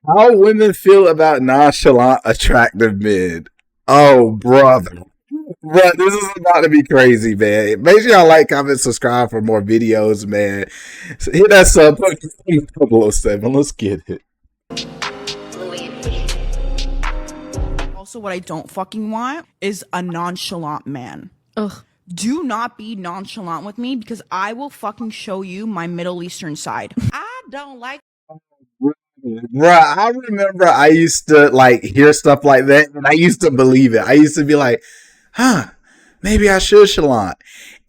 How women feel about nonchalant, attractive men. Oh, brother. Bro, this is about to be crazy, man. Make sure y'all like, comment, subscribe for more videos, man. So hit that sub button. 007. Let's get it. Also, what I don't fucking want is a nonchalant man. Ugh. Do not be nonchalant with me because I will fucking show you my Middle Eastern side. I don't like. Bruh, I remember I used to like hear stuff like that and I used to believe it. I used to be like, huh, maybe I should chalant.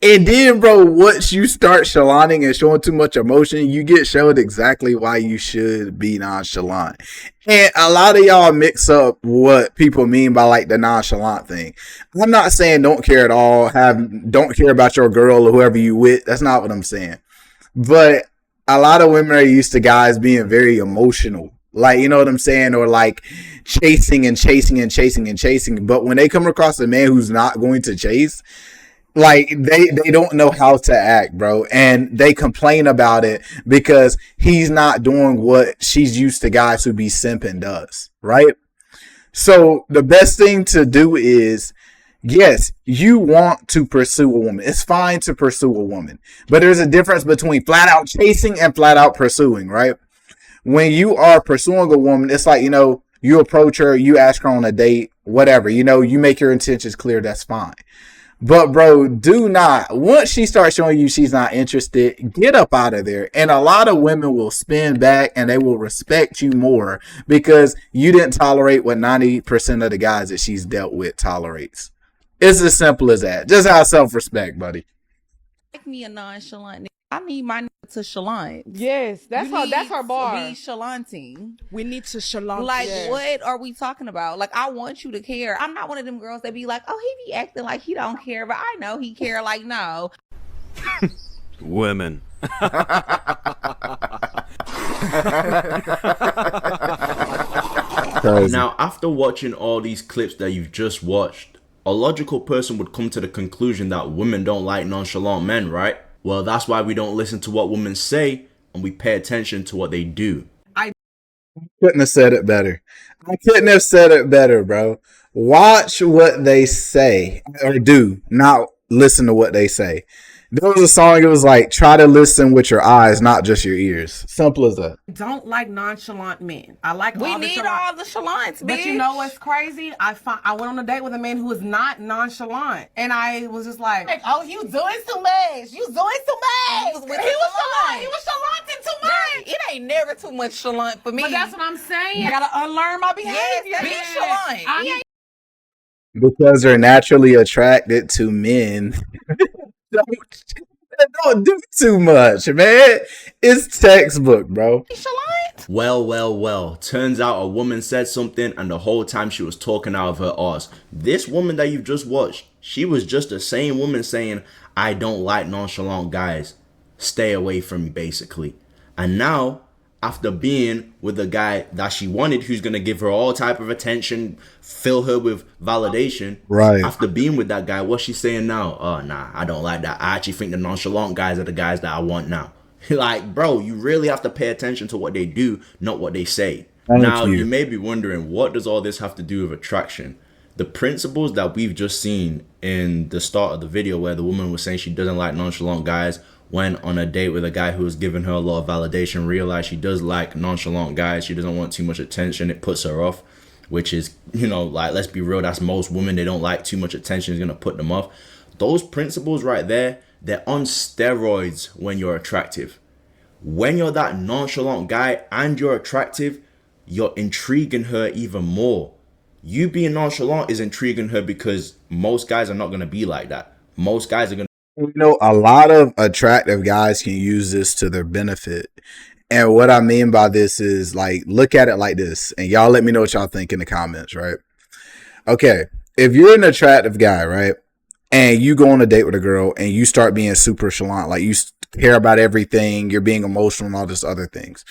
And then, bro, once you start chalanting and showing too much emotion, you get showed exactly why you should be nonchalant. And a lot of y'all mix up what people mean by like the nonchalant thing. I'm not saying don't care at all, don't care about your girl or whoever you with. That's not what I'm saying. But a lot of women are used to guys being very emotional. Like, you know what I'm saying? Or like chasing and chasing and chasing and chasing. But when they come across a man who's not going to chase, like they don't know how to act, bro. And they complain about it because he's not doing what she's used to guys who be simping does, right? So the best thing to do is, yes, you want to pursue a woman. It's fine to pursue a woman. But there's a difference between flat out chasing and flat out pursuing, right? When you are pursuing a woman, it's like, you know, you approach her, you ask her on a date, whatever, you know, you make your intentions clear, that's fine. But bro, do not, once she starts showing you she's not interested, get up out of there. And a lot of women will spin back and they will respect you more because you didn't tolerate what 90% of the guys that she's dealt with tolerates. It's as simple as that. Just have self-respect, buddy. Make me a nonchalant nigga. I need my nigga to chalant. Yes, that's her bar. Be chalanting. We need to chalant. Like, what are we talking about? Like, I want you to care. I'm not one of them girls that be like, oh, he be acting like he don't care, but I know he care. Like, no. Women. Now, after watching all these clips that you've just watched, a logical person would come to the conclusion that women don't like nonchalant men, right? Well, that's why we don't listen to what women say and we pay attention to what they do. I couldn't have said it better. Bro. Watch what they say or do, not listen to what they say. There was a song, it was like, try to listen with your eyes, not just your ears. Simple as that. Don't like nonchalant men. I like all the chalants, but you know what's crazy? I went on a date with a man who was not nonchalant, and I was just like, oh, you doing too much. You doing too much. He was chalanting too much. It ain't never too much chalant for me. But that's what I'm saying. I gotta unlearn my behavior. Yes, be chalant. Because they're naturally attracted to men. Don't do too much, man. It's textbook, bro. Well. Turns out a woman said something and the whole time she was talking out of her arse. This woman that you've just watched, she was just the same woman saying, I don't like nonchalant guys. Stay away from me, basically. And now, after being with a guy that she wanted, who's going to give her all type of attention, fill her with validation. Right. After being with that guy, what's she saying now? Oh, nah, I don't like that. I actually think the nonchalant guys are the guys that I want now. Like, bro, you really have to pay attention to what they do, not what they say. Now, you may be wondering, what does all this have to do with attraction? The principles that we've just seen in the start of the video where the woman was saying she doesn't like nonchalant guys, went on a date with a guy who was giving her a lot of validation, realized she does like nonchalant guys, she doesn't want too much attention, it puts her off, which is, you know, like, let's be real, that's most women, they don't like too much attention, it's going to put them off. Those principles right there, they're on steroids when you're attractive. When you're that nonchalant guy and you're attractive, you're intriguing her even more. You being nonchalant is intriguing her because most guys are not going to be like that. Most guys are going to. You know, a lot of attractive guys can use this to their benefit. And what I mean by this is, like, look at it like this. And y'all let me know what y'all think in the comments, right? Okay, if you're an attractive guy, right, and you go on a date with a girl and you start being super chalant, like you care about everything, you're being emotional and all this other things,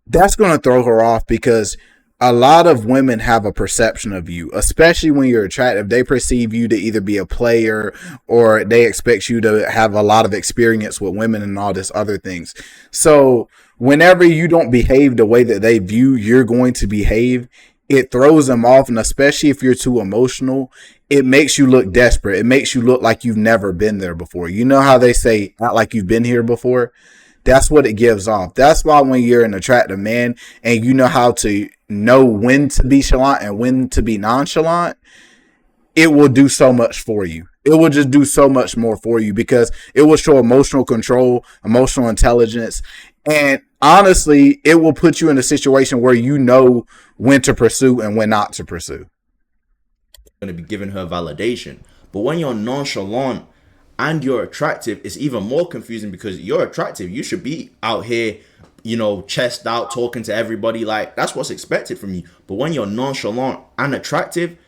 that's going to throw her off because a lot of women have a perception of you, especially when you're attractive. They perceive you to either be a player or they expect you to have a lot of experience with women and all this other things. So whenever you don't behave the way that they view you're going to behave, it throws them off. And especially if you're too emotional, it makes you look desperate. It makes you look like you've never been there before. You know how they say, act like you've been here before? That's what it gives off. That's why when you're an attractive man and you know how to know when to be chalant and when to be nonchalant, it will do so much for you. It will just do so much more for you because it will show emotional control, emotional intelligence, and honestly, it will put you in a situation where you know when to pursue and when not to pursue. Going to be giving her validation. But when you're nonchalant and you're attractive, it's even more confusing because you're attractive. You should be out here, you know, chest out, talking to everybody. Like, that's what's expected from you. But when you're nonchalant and attractive,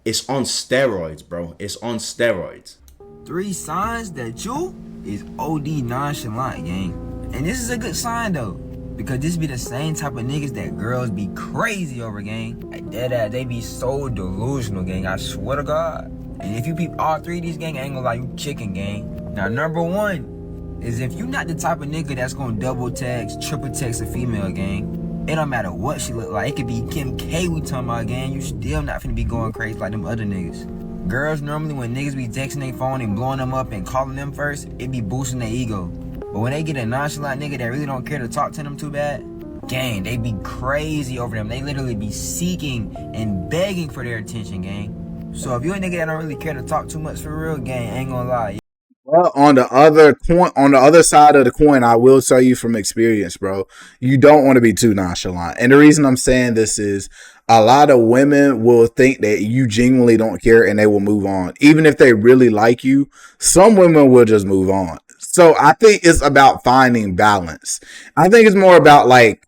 it's on steroids, bro. It's on steroids. 3 signs that you is OD nonchalant, gang. And this is a good sign, though. Because this be the same type of niggas that girls be crazy over, gang. Like, deadass, they be so delusional, gang. I swear to God. And if you peep all 3 of these, gang, I ain't gonna lie, you chicken, gang. Now, number 1 is if you not the type of nigga that's gonna double text, triple text a female, gang. It don't matter what she look like. It could be Kim K we talking about, gang. You still not finna be going crazy like them other niggas. Girls, normally when niggas be texting their phone and blowing them up and calling them first, it be boosting their ego. But when they get a nonchalant nigga that really don't care to talk to them too bad, gang, they be crazy over them. They literally be seeking and begging for their attention, gang. So if you a nigga that don't really care to talk too much for real, gang, I ain't gonna lie. Well, on the other side of the coin, I will tell you from experience, bro, you don't want to be too nonchalant. And the reason I'm saying this is a lot of women will think that you genuinely don't care and they will move on. Even if they really like you, some women will just move on. So I think it's about finding balance. I think it's more about like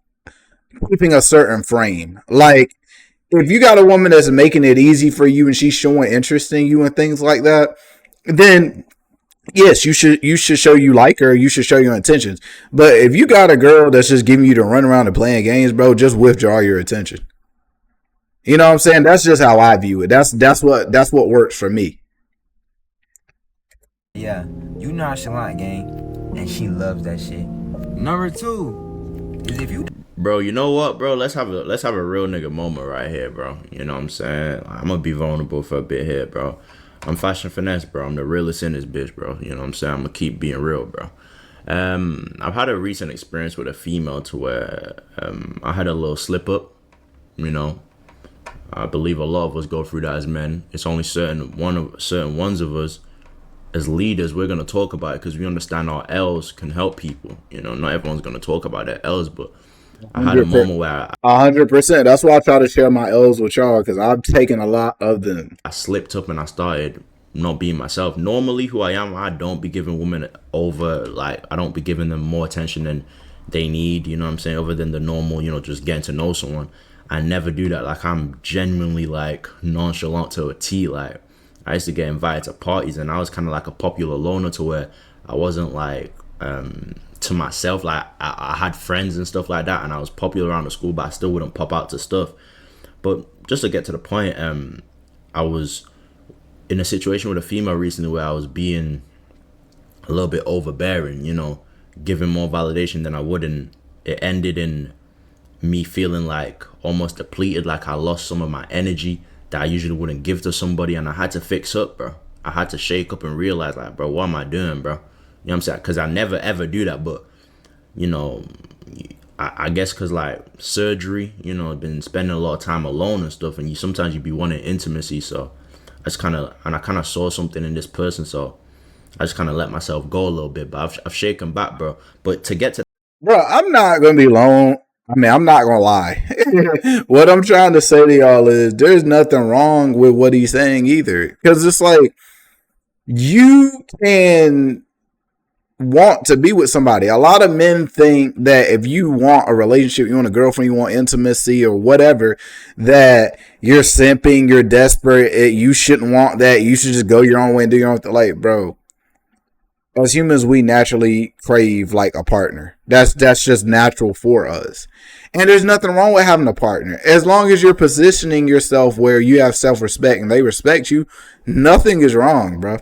keeping a certain frame. Like if you got a woman that's making it easy for you and she's showing interest in you and things like that, then yes, you should show you like her. You should show your intentions. But if you got a girl that's just giving you to run around and playing games, bro, just withdraw your attention. You know what I'm saying? That's just how I view it. That's what works for me. Yeah, you nonchalant, gang, and she loves that shit. Number 2 is if you, bro, you know what, bro? Let's have a real nigga moment right here, bro. You know what I'm saying? I'm gonna be vulnerable for a bit here, bro. I'm Fashion Finesse, bro. I'm the realest in this bitch, bro. You know what I'm saying? I'm gonna keep being real, bro. I've had a recent experience with a female to where I had a little slip up. You know, I believe a lot of us go through that as men. It's only certain ones of us as leaders, we're gonna talk about it because we understand our L's can help people. You know, not everyone's gonna talk about their L's, but I had a moment where 100%. That's why I try to share my L's with y'all because I've taken a lot of them. I slipped up and I started not being myself. Normally, who I am, I don't be giving women I don't be giving them more attention than they need. You know what I'm saying? Other than the normal, you know, just getting to know someone. I never do that. Like I'm genuinely like nonchalant to a T. Like I used to get invited to parties and I was kind of like a popular loner to where I wasn't like to myself. Like I had friends and stuff like that and I was popular around the school, but I still wouldn't pop out to stuff. But just to get to the point, I was in a situation with a female recently where I was being a little bit overbearing, you know, giving more validation than I would, and it ended in me feeling like almost depleted, like I lost some of my energy that I usually wouldn't give to somebody, and I had to fix up, bro. I had to shake up and realize, like, bro, what am I doing, bro? You know what I'm saying? Because I never, ever do that, but, you know, I guess because, like, surgery, you know, I've been spending a lot of time alone and stuff, and sometimes you be wanting intimacy, so I just kind of saw something in this person, so I just kind of let myself go a little bit, but I've shaken back, bro. But to get to... Bro, I'm not going to be long. I mean, I'm not going to lie. What I'm trying to say to y'all is there's nothing wrong with what he's saying either. Because it's like, you can want to be with somebody. A lot of men think that if you want a relationship, you want a girlfriend, you want intimacy or whatever, that you're simping, you're desperate, you shouldn't want that. You should just go your own way and do your own thing. Like, bro, As humans, we naturally crave like a partner. That's just natural for us. And there's nothing wrong with having a partner. As long as you're positioning yourself where you have self-respect and they respect you, nothing is wrong, bro.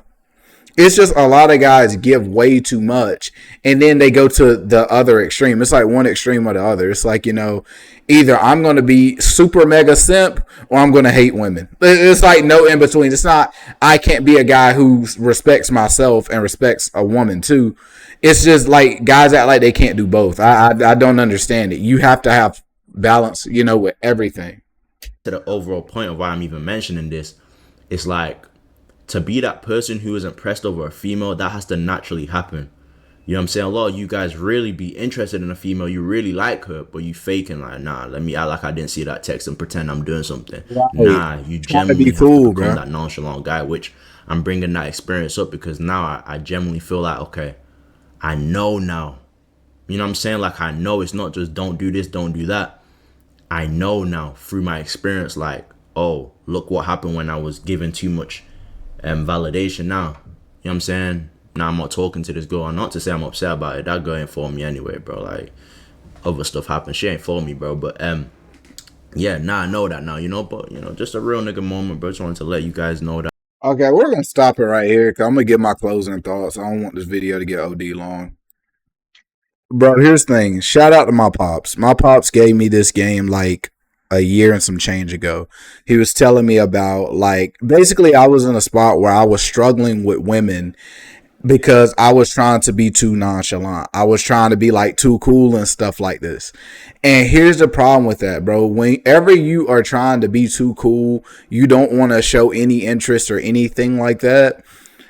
It's just a lot of guys give way too much and then they go to the other extreme. It's like one extreme or the other. It's like, either I'm going to be super mega simp or I'm going to hate women. It's like no in between. It's not, I can't be a guy who respects myself and respects a woman too. It's just like guys act like they can't do both. I don't understand it. You have to have balance, with everything. To the overall point of why I'm even mentioning this, it's like, to be that person who is impressed over a female, that has to naturally happen. You know what I'm saying? A lot of you guys really be interested in a female. You really like her, but you faking like, nah, let me act like I didn't see that text and pretend I'm doing something. Right. Nah, you genuinely have to become that nonchalant guy, which I'm bringing that experience up because now I genuinely feel like, okay, I know now. You know what I'm saying? Like, I know it's not just don't do this, don't do that. I know now through my experience, like, oh, look what happened when I was given too much validation now. You know what I'm saying? Now I'm not talking to this girl. Not to say I'm upset about it. That girl ain't for me anyway, bro. Like, other stuff happened. She ain't for me, bro. But yeah, now I know that now, But just a real nigga moment, bro. Just wanted to let you guys know that. Okay, we're gonna stop it right here because I'm gonna get my closing thoughts. I don't want this video to get OD long. Bro, here's the thing. Shout out to my pops. My pops gave me this game like a year and some change ago. He was telling me about basically I was in a spot where I was struggling with women because I was trying to be too nonchalant. I was trying to be too cool and stuff like this. And here's the problem with that, bro. Whenever you are trying to be too cool, you don't want to show any interest or anything like that,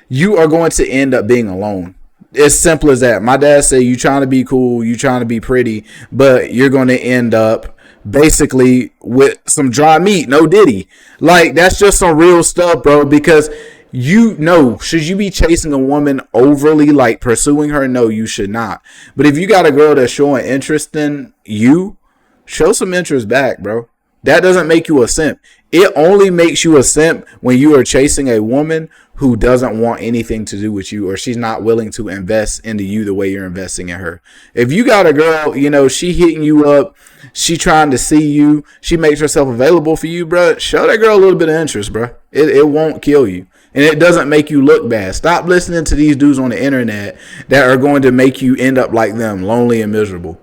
you are going to end up being alone. It's simple as that. My dad said you trying to be cool, you trying to be pretty, but you're going to end up basically with some dry meat, no diddy. That's just some real stuff, bro, because should you be chasing a woman overly, pursuing her? No, you should not. But if you got a girl that's showing interest in you, show some interest back, bro. That doesn't make you a simp. It only makes you a simp when you are chasing a woman who doesn't want anything to do with you or she's not willing to invest into you the way you're investing in her. If you got a girl, she hitting you up, she trying to see you, she makes herself available for you, bro, show that girl a little bit of interest, bro. It won't kill you. And it doesn't make you look bad. Stop listening to these dudes on the internet that are going to make you end up like them, lonely and miserable.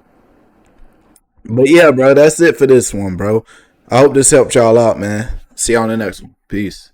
But yeah, bro, that's it for this one, bro. I hope this helped y'all out, man. See y'all on the next one. Peace.